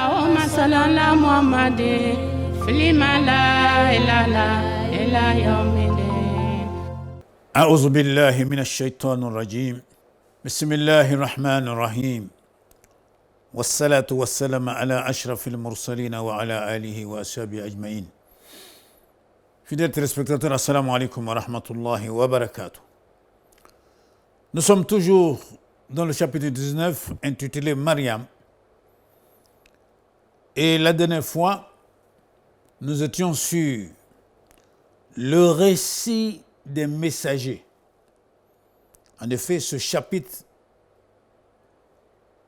اللهم صل على محمد في ما لا إله إلا يوم الدين. أعوذ بالله من الشيطان الرجيم. بسم الله الرحمن الرحيم. والصلاة والسلام على أشرف المرسلين وعلى آله وأصحابه أجمعين. Fidèles téléspectateurs, assalamu alaikum wa rahmatullahi wa barakatuh. Nous sommes toujours dans le chapitre 19 intitulé Mariam. Et la dernière fois, nous étions sur le récit des messagers. En effet, ce chapitre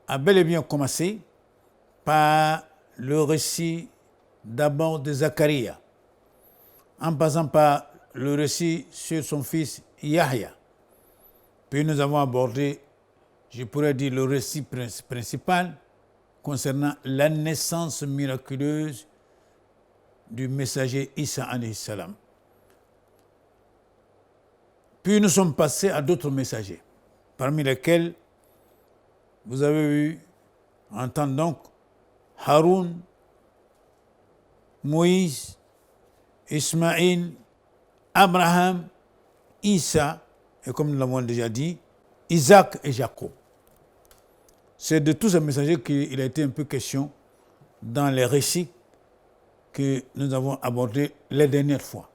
a bel et bien commencé par le récit d'abord de Zacharie, en passant par le récit sur son fils Yahya. Puis nous avons abordé, je pourrais dire, le récit principal concernant la naissance miraculeuse du messager Isa alayhi salam. Puis nous sommes passés à d'autres messagers, parmi lesquels vous avez eu entendre donc Haroun, Moïse, Ismaïl, Abraham, Isa, et comme nous l'avons déjà dit, Isaac et Jacob. C'est de tous ces messagers qu'il a été un peu question dans les récits que nous avons abordés les dernières fois.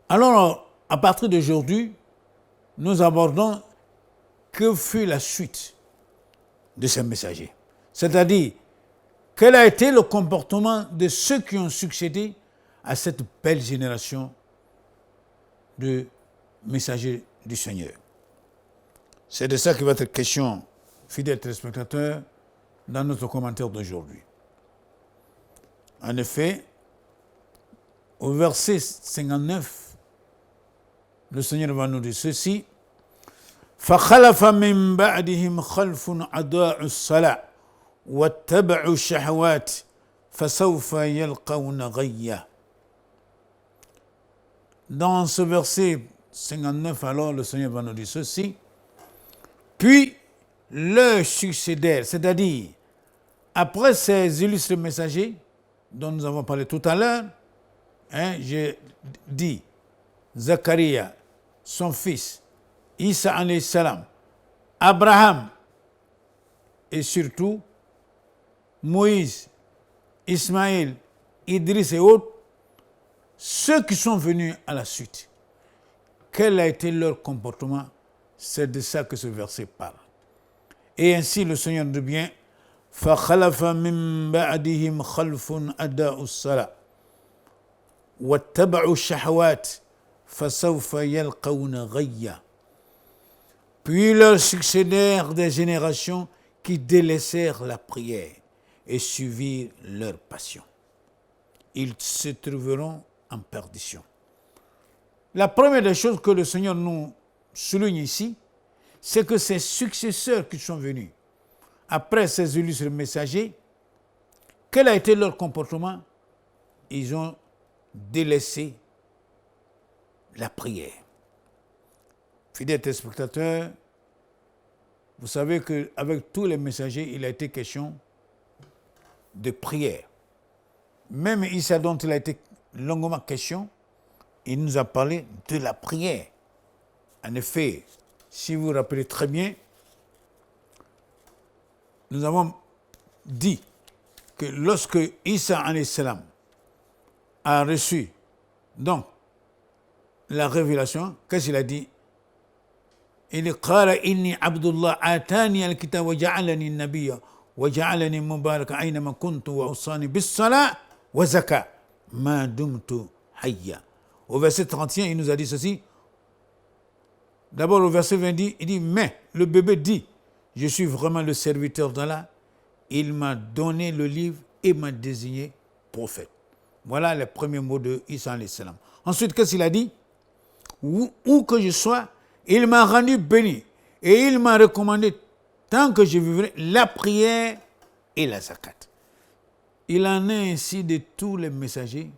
Alors, à partir d'aujourd'hui, nous abordons que fut la suite de ces messagers. C'est-à-dire, quel a été le comportement de ceux qui ont succédé à cette belle génération de messagers du Seigneur. C'est de ça qu'il va être question, fidèles téléspectateurs, dans notre commentaire d'aujourd'hui. En effet, au verset 59, le Seigneur va nous dire ceci: فَخَلَفَ مِن بَعْدِهِمْ خَلْفٌ أَضَاعُوا الصَّلَاةَ وَاتَّبَعُوا الشَّهَوَاتِ فَسَوْفَ يَلْقَوْنَ غَيًّا. Dans ce verset 59, alors le Seigneur va nous dire ceci: puis leur succédèrent, c'est-à-dire après ces illustres messagers dont nous avons parlé tout à l'heure, j'ai dit Zacharie, son fils, Isa alayhi salam, Abraham et surtout Moïse, Ismaël, Idriss et autres, ceux qui sont venus à la suite. Quel a été leur comportement? C'est de ça que ce verset parle. Et ainsi le Seigneur dit bien: فَخَلَفَ مِن بَعْدِهِمْ خَلْفٌ أَضَاعُوا الصَّلَاةَ وَاتَّبَعُوا الشَّهَوَاتِ فَسَوْفَ يَلْقَوْنَ غَيًّا. Puis leur succédèrent des générations qui délaissèrent la prière et suivirent leur passion. Ils se trouveront en perdition. La première des choses que le Seigneur nous souligne ici, c'est que ces successeurs qui sont venus après ces illustres messagers, quel a été leur comportement? Ils ont délaissé la prière. Fidèles téléspectateurs, vous savez qu'avec tous les messagers, il a été question de prière. Même Issa, dont il a été longuement question, il nous a parlé de la prière. En effet, si vous vous rappelez très bien, nous avons dit que lorsque Isa alayhi salam a reçu donc la révélation, qu'est-ce qu'il a dit? Il dit: قال إني عبد الله آتاني الكتاب وجعلني نبيا وجعلني مباركا أينما كنت وأوصاني بالصلاة وزكاة ما دمت حيا. Au verset 31, il nous a dit ceci. D'abord, au verset 20, il dit: mais le bébé dit: je suis vraiment le serviteur d'Allah. Il m'a donné le livre et m'a désigné prophète. Voilà les premiers mots de Isa alayhi salam. Ensuite, qu'est-ce qu'il a dit? Où que je sois, il m'a rendu béni et il m'a recommandé, tant que je vivrai, la prière et la zakat. Il en est ainsi de tous les messagers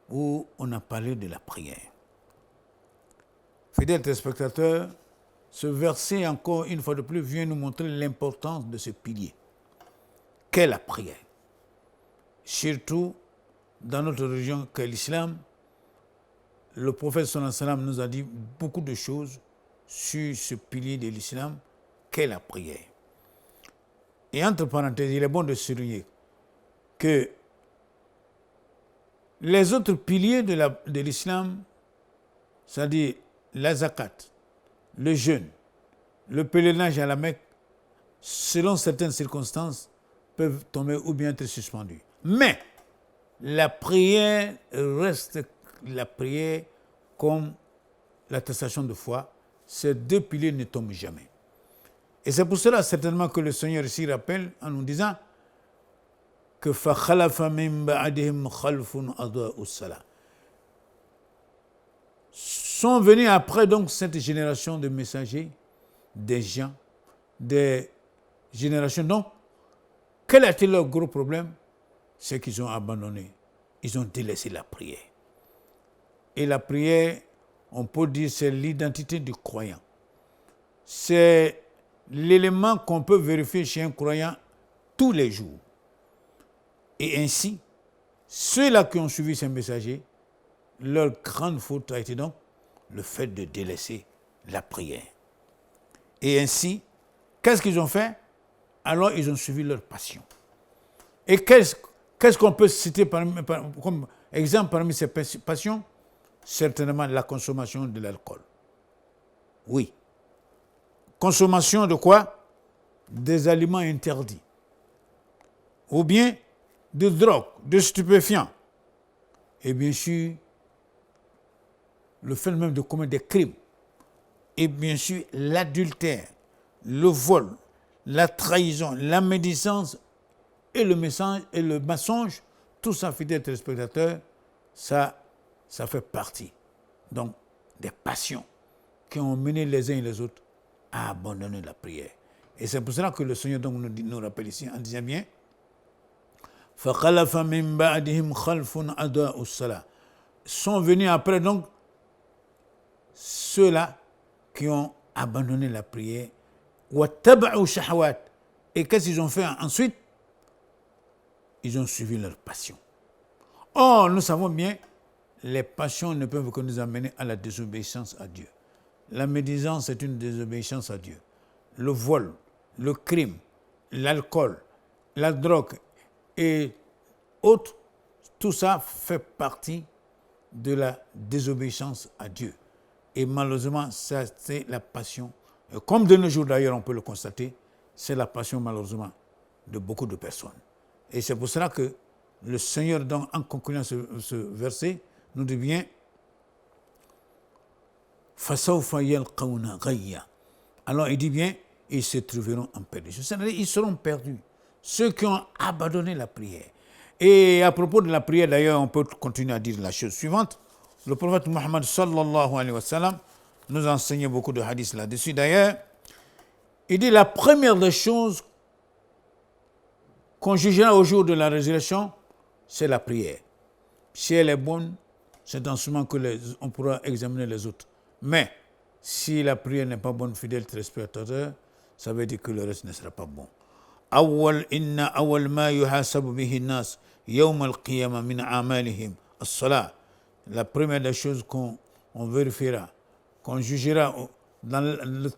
où on a parlé de la prière. Fidèles téléspectateurs, ce verset, encore une fois de plus, vient nous montrer l'importance de ce pilier. qu'est la prière. Surtout dans notre religion qu'est l'islam, le prophète sallallahu alayhi wa sallam nous a dit beaucoup de choses sur ce pilier de l'islam qu'est la prière. Et entre parenthèses, il est bon de souligner que les autres piliers de l'islam, c'est-à-dire la zakat, le jeûne, le pèlerinage à la Mecque, selon certaines circonstances, peuvent tomber ou bien être suspendus. Mais la prière reste la prière comme l'attestation de foi. Ces deux piliers ne tombent jamais. Et c'est pour cela certainement que le Seigneur ici rappelle en nous disant que فَخَلَفَ مِن بَعْدِهِمْ خَلْفٌ أَضَاءُوا الصَّلَاةَ. Sont venus après donc cette génération de messagers, des gens, des générations. Donc, quel a été leur gros problème? C'est qu'ils ont abandonné, ils ont délaissé la prière. Et la prière, on peut dire, c'est l'identité du croyant. C'est l'élément qu'on peut vérifier chez un croyant tous les jours. Et ainsi, ceux-là qui ont suivi ces messagers, leur grande faute a été donc le fait de délaisser la prière. Et ainsi, qu'est-ce qu'ils ont fait? Alors, ils ont suivi leur passion. Et qu'est-ce qu'on peut citer comme exemple parmi ces passions? Certainement la consommation de l'alcool. Oui. Consommation de quoi? Des aliments interdits. Ou bien de drogue, de stupéfiants. Et bien sûr, le fait même de commettre des crimes. Et bien sûr, l'adultère, le vol, la trahison, la médisance et le mensonge, tout ça, fidèles téléspectateurs, ça fait partie donc des passions qui ont mené les uns et les autres à abandonner la prière. Et c'est pour cela que le Seigneur donc nous rappelle ici en disant bien فَخَلَفَ مِن بَعْدِهِمْ خَلْفٌ أَضَاءُوا الصَّلَاةَ. Sont venus après donc ceux-là qui ont abandonné la prière. وَاتَّبَعُوا شَهَوَاتٍ. Et qu'est-ce qu'ils ont fait ensuite? Ils ont suivi leur passion. Or, nous savons bien, les passions ne peuvent que nous amener à la désobéissance à Dieu. La médisance est une désobéissance à Dieu. Le vol, le crime, l'alcool, la drogue et autres, tout ça fait partie de la désobéissance à Dieu. Et malheureusement, ça, c'est la passion. Et comme de nos jours d'ailleurs, on peut le constater, c'est la passion malheureusement de beaucoup de personnes. Et c'est pour cela que le Seigneur, donc, en concluant ce verset, nous dit bien فَسَوْفَ يَلْقَوْنَ غَيًّا. Alors il dit bien, ils se trouveront en perdition. C'est-à-dire, ils seront perdus. Ceux qui ont abandonné la prière. Et à propos de la prière, d'ailleurs, on peut continuer à dire la chose suivante. Le prophète Mohammed sallallahu alayhi wa sallam nous a enseigné beaucoup de hadiths là-dessus. D'ailleurs, il dit la première des choses qu'on jugera au jour de la résurrection, c'est la prière. Si elle est bonne, c'est en ce moment qu'on pourra examiner les autres. Mais si la prière n'est pas bonne, fidèle téléspectateur, ça veut dire que le reste ne sera pas bon. إن أول ما يحاسب به الناس يوم القيامة من أعمالهم الصلاة. La première des choses qu'on vérifiera, qu'on jugera dans le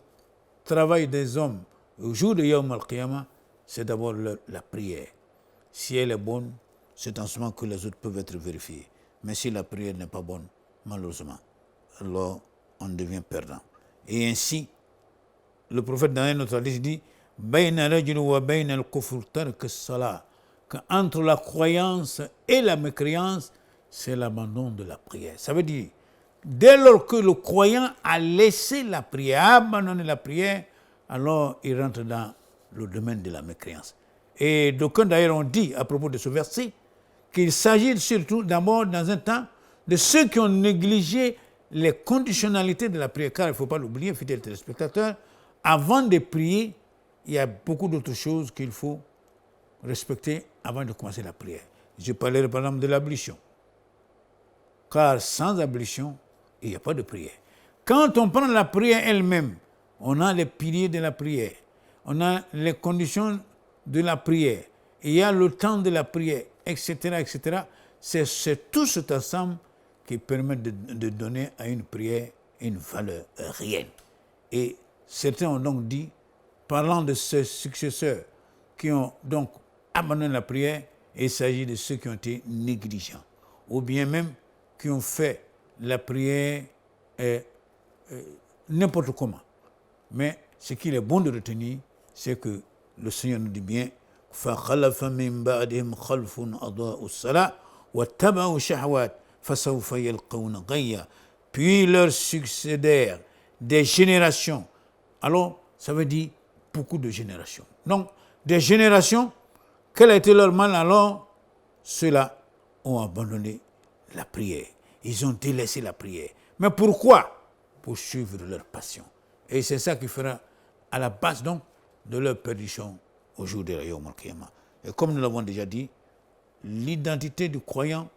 travail des hommes au jour de Yawm al-Qiyamah, c'est d'abord la prière. Si elle est bonne, c'est en ce moment que les autres peuvent être vérifiés. Mais si la prière n'est pas bonne, malheureusement, alors on devient perdant. Et ainsi, le prophète dans un autre hadith dit qu'entre la croyance et la mécréance, c'est l'abandon de la prière. Ça veut dire, dès lors que le croyant a laissé la prière, a abandonné la prière, alors il rentre dans le domaine de la mécréance. Et d'aucuns d'ailleurs ont dit à propos de ce verset qu'il s'agit surtout d'abord dans un temps de ceux qui ont négligé les conditionnalités de la prière. Car il ne faut pas l'oublier, fidèles téléspectateurs, avant de prier, il y a beaucoup d'autres choses qu'il faut respecter avant de commencer la prière. Je parlerai par exemple de l'ablution. Car sans ablution, il n'y a pas de prière. Quand on prend la prière elle-même, on a les piliers de la prière, on a les conditions de la prière. il y a le temps de la prière, etc., etc. C'est tout cet ensemble qui permet de donner à une prière une valeur réelle. Et certains ont donc dit, parlant de ces successeurs qui ont donc abandonné la prière, il s'agit de ceux qui ont été négligents, ou bien même qui ont fait la prière n'importe comment. Mais ce qu'il est bon de retenir, c'est que le Seigneur nous dit bien فَخَلَفَ مِن بَعْدِهِمْ خَلْفٌ أَضَاءُوا الصَّلَاةَ وَاتَّبَعُوا الشَّهَوَاتِ فَسَوْفَ يَلْقَوْنَ غَيًّا. Puis leur succédèrent des générations. Alors, ça veut dire beaucoup de générations. Donc, des générations, quel a été leur mal alors? Ceux-là ont abandonné la prière. Ils ont délaissé la prière. Mais pourquoi? Pour suivre leur passion. Et c'est ça qui fera à la base donc de leur perdition au jour de la Yawm al-Qiyamah. Et comme nous l'avons déjà dit, l'identité du croyant,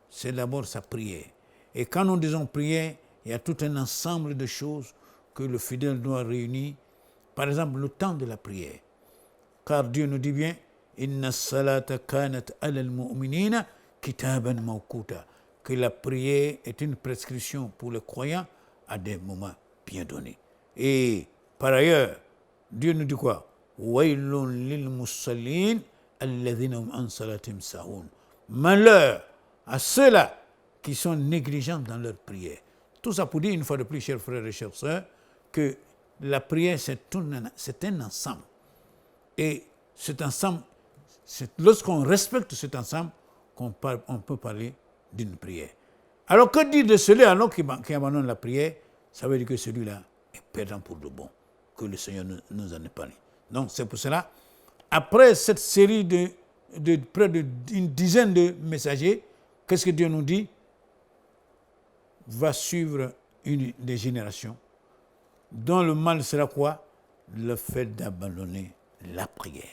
c'est d'abord sa prière. Et quand nous disons prière, il y a tout un ensemble de choses que le fidèle doit réunir. Par exemple, le temps de la prière. Car Dieu nous dit bien Inna salata kanat alal mu'minina kitaban mawquta, que la prière est une prescription pour les croyants à des moments bien donnés. Et par ailleurs, Dieu nous dit quoi? Waylun lil musallin alladhina hum an salatihim sahun. Malheur à ceux-là qui sont négligents dans leur prière. Tout ça pour dire une fois de plus, chers frères et chères sœurs, que la prière, c'est un ensemble. Et cet ensemble, lorsqu'on respecte cet ensemble, on peut parler d'une prière. Alors que dire de celui-là qui abandonne la prière? Ça veut dire que celui-là est perdant pour de bon, que le Seigneur nous en ait parlé. Donc c'est pour cela, après cette série de près d'une dizaine de messagers, qu'est-ce que Dieu nous dit? Va suivre une des générations dont le mal sera quoi? Le fait d'abandonner la prière.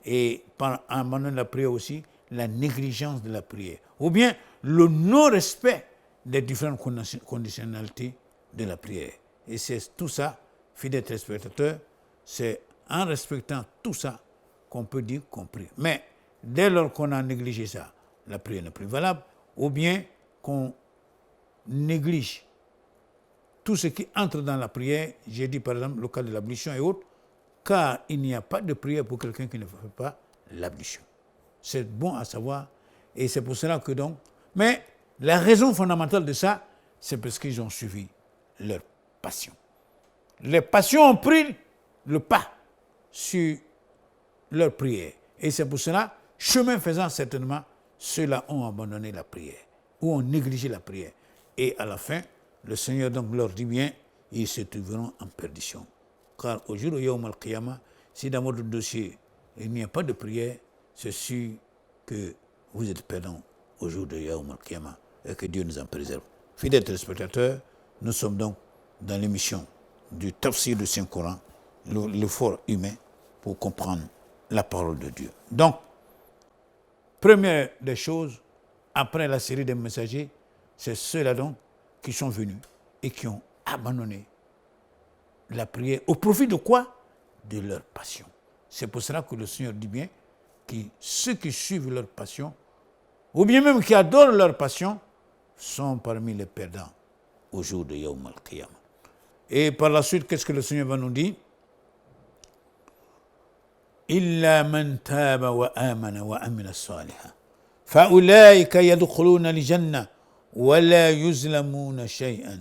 Et par abandonner la prière aussi, la négligence de la prière. Ou bien le non-respect des différentes conditionnalités de la prière. Et c'est tout ça, fidèles téléspectateurs, c'est en respectant tout ça qu'on peut dire qu'on prie. Mais dès lors qu'on a négligé ça, la prière n'est plus valable. Ou bien qu'on néglige tout ce qui entre dans la prière, j'ai dit par exemple le cas de l'ablution et autres, car il n'y a pas de prière pour quelqu'un qui ne fait pas l'ablution. C'est bon à savoir, et c'est pour cela que donc... Mais la raison fondamentale de ça, c'est parce qu'ils ont suivi leur passion. Les passions ont pris le pas sur leur prière. Et c'est pour cela, chemin faisant certainement, ceux-là ont abandonné la prière, ou ont négligé la prière. Et à la fin, le Seigneur donc leur dit bien, ils se trouveront en perdition. Car au jour où Yawm al-Qiyamah, si dans votre dossier, il n'y a pas de prière, c'est sûr que vous êtes perdants au jour de Yawm al-Qiyamah et que Dieu nous en préserve. Fidèles téléspectateurs, nous sommes donc dans l'émission du Tafsir du Saint-Coran, l'effort humain pour comprendre la parole de Dieu. Donc, première des choses, après la série des messagers, c'est ceux-là donc qui sont venus et qui ont abandonné la prière au profit de quoi? De leur passion. C'est pour cela que le Seigneur dit bien que ceux qui suivent leur passion, ou bien même qui adorent leur passion, sont parmi les perdants au jour de Yawm al-Qiyamah. Et par la suite, qu'est-ce que le Seigneur va nous dire? إلا من تاب وآمن وعمل صالحا فأولئك يدخلون الجنة ولا يظلمون شيئا.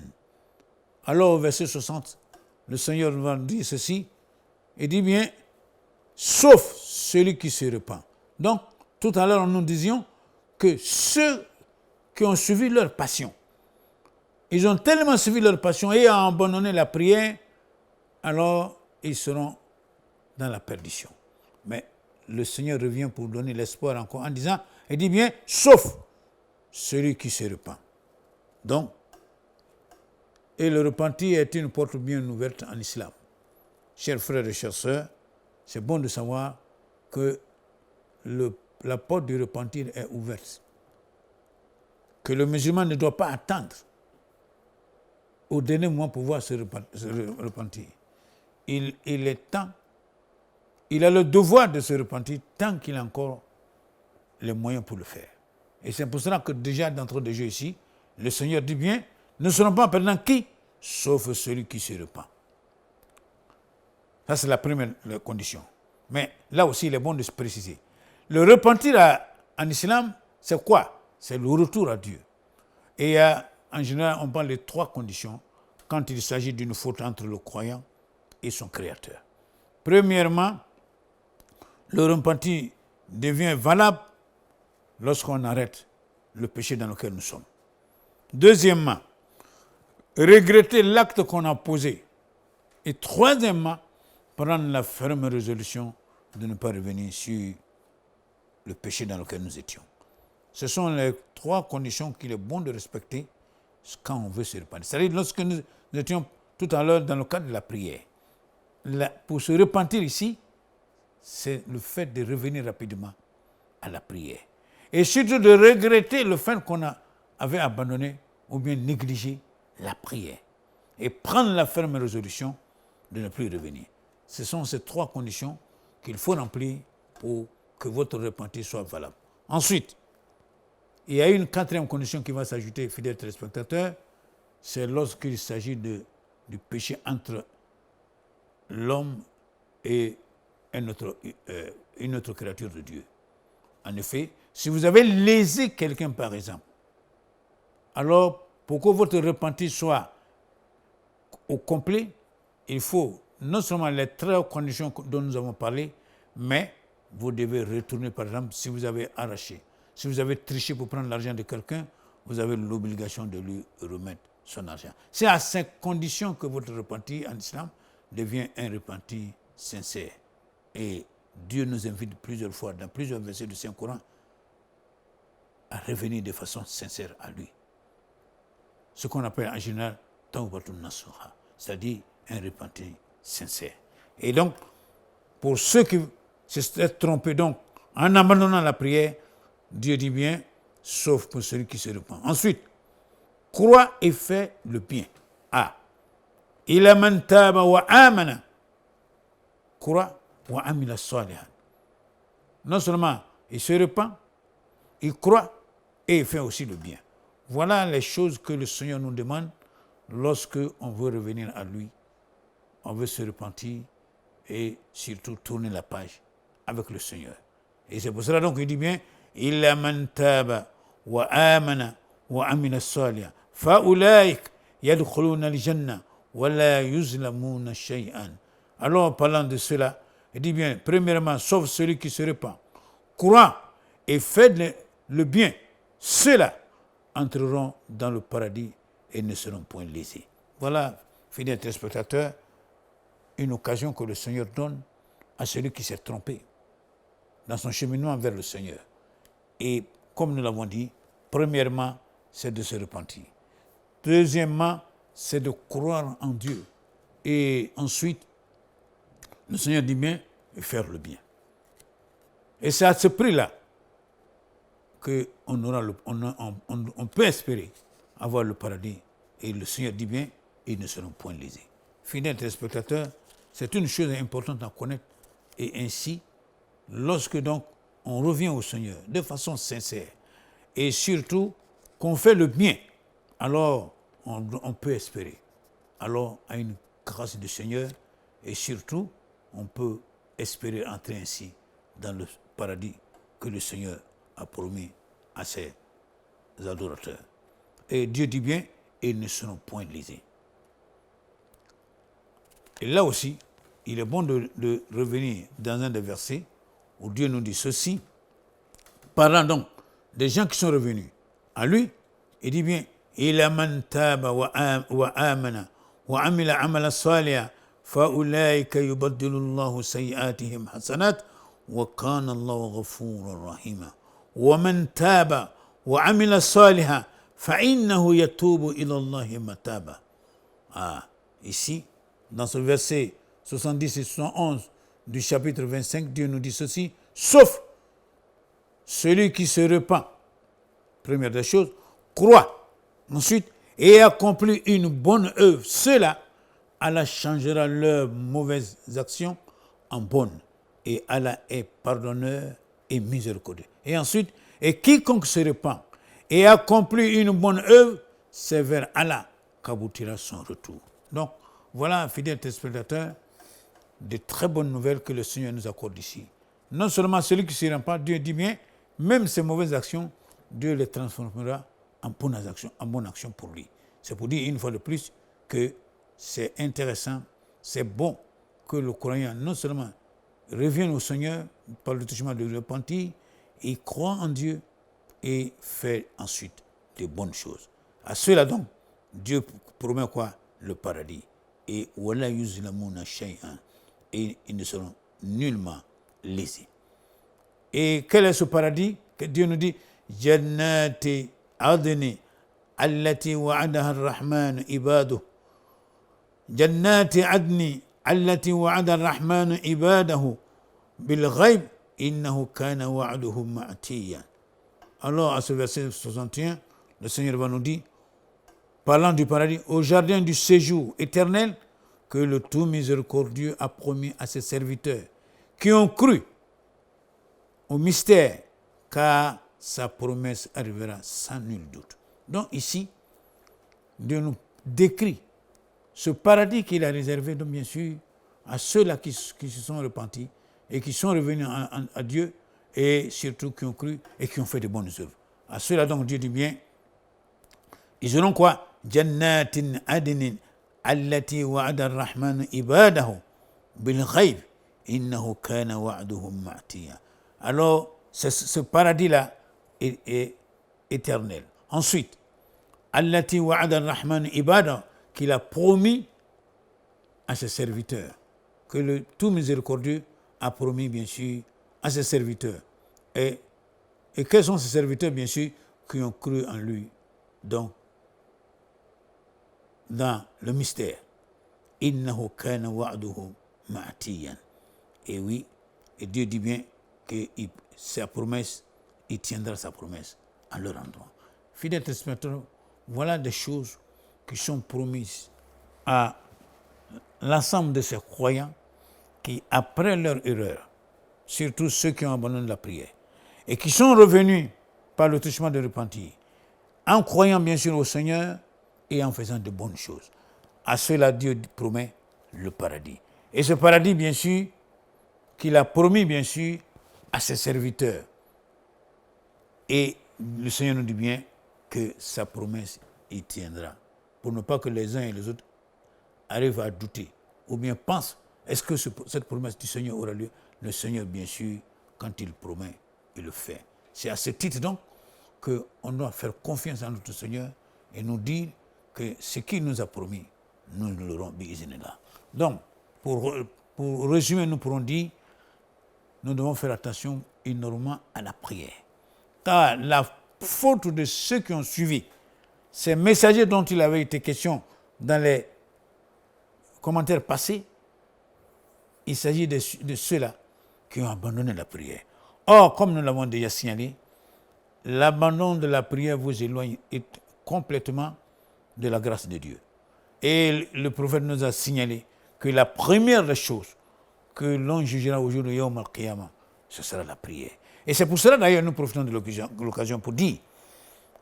Alors au verset 60, le Seigneur va dire ceci, il dit bien, sauf celui qui se repent. Donc, tout à l'heure, nous disions que ceux qui ont suivi leur passion, ils ont tellement suivi leur passion et ont abandonné la prière, alors ils seront dans la perdition. Mais le Seigneur revient pour donner l'espoir encore en disant, il dit bien, sauf celui qui se repent. Donc, et le repentir est une porte bien ouverte en islam. Chers frères et chères sœurs, c'est bon de savoir que la porte du repentir est ouverte. Que le musulman ne doit pas attendre au dernier moment pour pouvoir se repentir. Il est temps il a le devoir de se repentir tant qu'il a encore les moyens pour le faire. Et c'est pour cela que déjà d'entrée de jeu ici, le Seigneur dit bien, ne seront pas perdants qui? Sauf celui qui se repent. Ça, c'est la première condition. Mais là aussi, il est bon de se préciser. Le repentir en islam, c'est quoi? C'est le retour à Dieu. Et en général, on parle de 3 conditions quand il s'agit d'une faute entre le croyant et son Créateur. Premièrement, le repentir devient valable lorsqu'on arrête le péché dans lequel nous sommes. Deuxièmement, regretter l'acte qu'on a posé. Et troisièmement, prendre la ferme résolution de ne pas revenir sur le péché dans lequel nous étions. Ce sont les 3 conditions qu'il est bon de respecter quand on veut se repentir. C'est-à-dire, lorsque nous étions tout à l'heure dans le cadre de la prière, pour se repentir ici, c'est le fait de revenir rapidement à la prière. Et surtout de regretter le fait qu'on avait abandonné ou bien négligé la prière. Et prendre la ferme résolution de ne plus revenir. Ce sont ces 3 conditions qu'il faut remplir pour que votre repentir soit valable. Ensuite, il y a une 4e condition qui va s'ajouter, fidèles téléspectateurs, c'est lorsqu'il s'agit du péché entre l'homme et une autre créature de Dieu. En effet, si vous avez lésé quelqu'un par exemple, alors pour que votre repentir soit au complet, il faut non seulement les 3 conditions dont nous avons parlé, mais vous devez retourner par exemple si vous avez arraché. Si vous avez triché pour prendre l'argent de quelqu'un, vous avez l'obligation de lui remettre son argent. C'est à ces conditions que votre repentir en islam devient un repentir sincère. Et Dieu nous invite plusieurs fois, dans plusieurs versets du Saint-Coran, à revenir de façon sincère à lui. Ce qu'on appelle en général Tawbatun Nasuha, c'est-à-dire un repentir sincère. Et donc, pour ceux qui se sont trompés donc, en abandonnant la prière, Dieu dit bien, sauf pour celui qui se repent. Ensuite, crois et fais le bien. Ila man taba wa amana. Crois wa amila salihan. Non seulement il se repent, il croit et il fait aussi le bien. Voilà les choses que le Seigneur nous demande lorsque on veut revenir à lui, on veut se repentir et surtout tourner la page avec le Seigneur. Et c'est pour cela donc qu'il dit bien, illa man taba wa amana wa amila salihan fa ulaik yadkhuluna al-jannah wa la yuzlamuna shay'an. Alors, parlant de cela, il dit bien, premièrement, sauf celui qui se repent, croit et fait le bien, ceux-là entreront dans le paradis et ne seront point lésés. Voilà, fidèles téléspectateurs, une occasion que le Seigneur donne à celui qui s'est trompé dans son cheminement vers le Seigneur. Et comme nous l'avons dit, premièrement, c'est de se repentir. Deuxièmement, c'est de croire en Dieu. Et ensuite, le Seigneur dit bien, faire le bien. Et c'est à ce prix-là qu'on peut espérer avoir le paradis. Et le Seigneur dit bien, ils ne seront point lésés. Fidèles téléspectateurs, c'est une chose importante à connaître. Et ainsi, lorsque donc on revient au Seigneur de façon sincère et surtout qu'on fait le bien, alors on peut espérer. Alors, à une grâce du Seigneur et surtout, on peut espérer entrer ainsi dans le paradis que le Seigneur a promis à ses adorateurs. Et Dieu dit bien, ils ne seront point lésés. Et là aussi, il est bon de revenir dans un des versets où Dieu nous dit ceci, parlant donc des gens qui sont revenus à lui, il dit bien, ila man taba wa amana wa amila amala salihan فَأُولَٰئِكَ يُبَدِّلُ اللَّهُ سَيِّئَاتِهِمْ حَسَنَاتٍ وَكَانَ اللَّهُ غَفُورًا رَحِيمًا وَمَنْ تَابَ وَعَمِلَ صَالِحًا فَإِنَّهُ يَتُوبُ إِلَى اللَّهِ مَتَابًا. Ici, dans ce verset 70 et 71 du chapitre 25, Dieu nous dit ceci, sauf celui qui se repent, première des choses, croit, ensuite, et accomplit une bonne œuvre, cela Allah changera leurs mauvaises actions en bonnes et Allah est pardonneur et miséricordieux. Et ensuite, et quiconque se répand et accomplit une bonne œuvre, c'est vers Allah qu'aboutira son retour. Donc, voilà, fidèles téléspectateurs, de très bonnes nouvelles que le Seigneur nous accorde ici. Non seulement celui qui ne se rend pas, Dieu dit bien, même ses mauvaises actions, Dieu les transformera en bonnes actions pour lui. C'est pour dire une fois de plus que c'est intéressant, c'est bon que le croyant non seulement revienne au Seigneur par le touchement de repentir, et croit en Dieu et fait ensuite de bonnes choses. À cela donc, Dieu promet quoi? Le paradis. Et wala yuzlamuna shay'an. Et ils ne seront nullement lésés. Et quel est ce paradis que Dieu nous dit? Jannati adni allati wa'adaha ar-rahman ibadahu. Jannati adni allati wa'ada ar-rahman ibadahu bil ghayb innahu kana wa'duhu ma'tiyan. Alors à ce verset 61, le Seigneur va nous dire, parlant du paradis, au jardin du séjour éternel que le tout miséricordieux a promis à ses serviteurs qui ont cru au mystère, car sa promesse arrivera sans nul doute. Donc ici, Dieu nous décrit ce paradis qu'il a réservé, donc bien sûr, à ceux-là qui se sont repentis et qui sont revenus à Dieu, et surtout qui ont cru et qui ont fait de bonnes œuvres. À ceux-là, donc, Dieu dit bien, ils auront quoi? Jannatin adnin allati wa'ada ar-rahman ibadahu bil ghayb innahu kana wa'duhu ma'tiya. Alors, ce paradis-là est éternel. Ensuite, allati wa'ada ar-rahman ibadahu, qu'il a promis à ses serviteurs, que le tout miséricordieux a promis, bien sûr, à ses serviteurs. Et quels sont ces serviteurs, bien sûr, qui ont cru en lui, donc, dans le mystère. Innahu kana wa'duhu ma'tiyan. Et oui, et Dieu dit bien que sa promesse, il tiendra sa promesse en leur endroit. Fidèles téléspectateurs, voilà des choses qui sont promises à l'ensemble de ces croyants qui, après leur erreur, surtout ceux qui ont abandonné la prière, et qui sont revenus par le touchement de repentir, en croyant bien sûr au Seigneur et en faisant de bonnes choses. À cela, Dieu promet le paradis. Et ce paradis, bien sûr, qu'il a promis, bien sûr, à ses serviteurs. Et le Seigneur nous dit bien que sa promesse, il tiendra. Pour ne pas que les uns et les autres arrivent à douter, ou bien pensent, est-ce que cette promesse du Seigneur aura lieu? Le Seigneur, bien sûr, quand il promet, il le fait. C'est à ce titre donc qu'on doit faire confiance en notre Seigneur et nous dire que ce qu'il nous a promis, nous l'aurons bi'iznillah. Donc, pour résumer, nous pourrons dire, nous devons faire attention énormément à la prière. Car la faute de ceux qui ont suivi ces messagers dont il avait été question dans les commentaires passés, il s'agit de ceux-là qui ont abandonné la prière. Or, comme nous l'avons déjà signalé, l'abandon de la prière vous éloigne complètement de la grâce de Dieu. Et le prophète nous a signalé que la première des choses que l'on jugera au jour de Yawm al-Qiyamah, ce sera la prière. Et c'est pour cela d'ailleurs nous profitons de l'occasion pour dire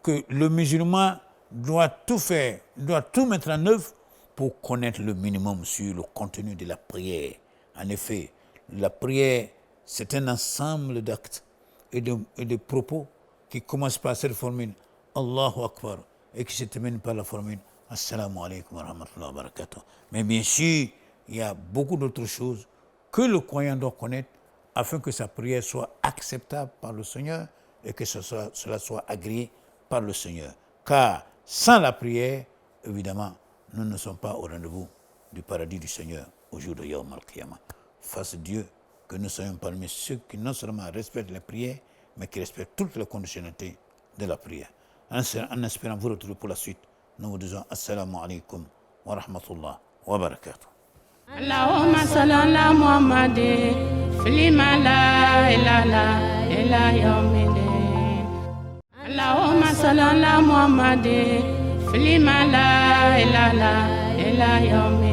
que le musulman doit tout faire, doit tout mettre en œuvre pour connaître le minimum sur le contenu de la prière. En effet, la prière, c'est un ensemble d'actes et de propos qui commencent par cette formule Allahu Akbar et qui se terminent par la formule Assalamu alaikum wa rahmatullahi wa barakatuh. Mais bien sûr, il y a beaucoup d'autres choses que le croyant doit connaître afin que sa prière soit acceptable par le Seigneur et que cela soit agréé par le Seigneur. Car sans la prière, évidemment, nous ne sommes pas au rendez-vous du paradis du Seigneur au jour de Yawm al-Qiyamah. Fasse Dieu que nous soyons parmi ceux qui non seulement respectent les prières, mais qui respectent toutes les conditionnalités de la prière. En espérant vous retrouver pour la suite, nous vous disons Assalamu alaikum wa rahmatullah wa barakatuh. Allahumma salli ala Muhammadin filima la ilaha illa yawmiddin. Allahumma salli ala Muhammadin filima la ilaha illa yawmiddin.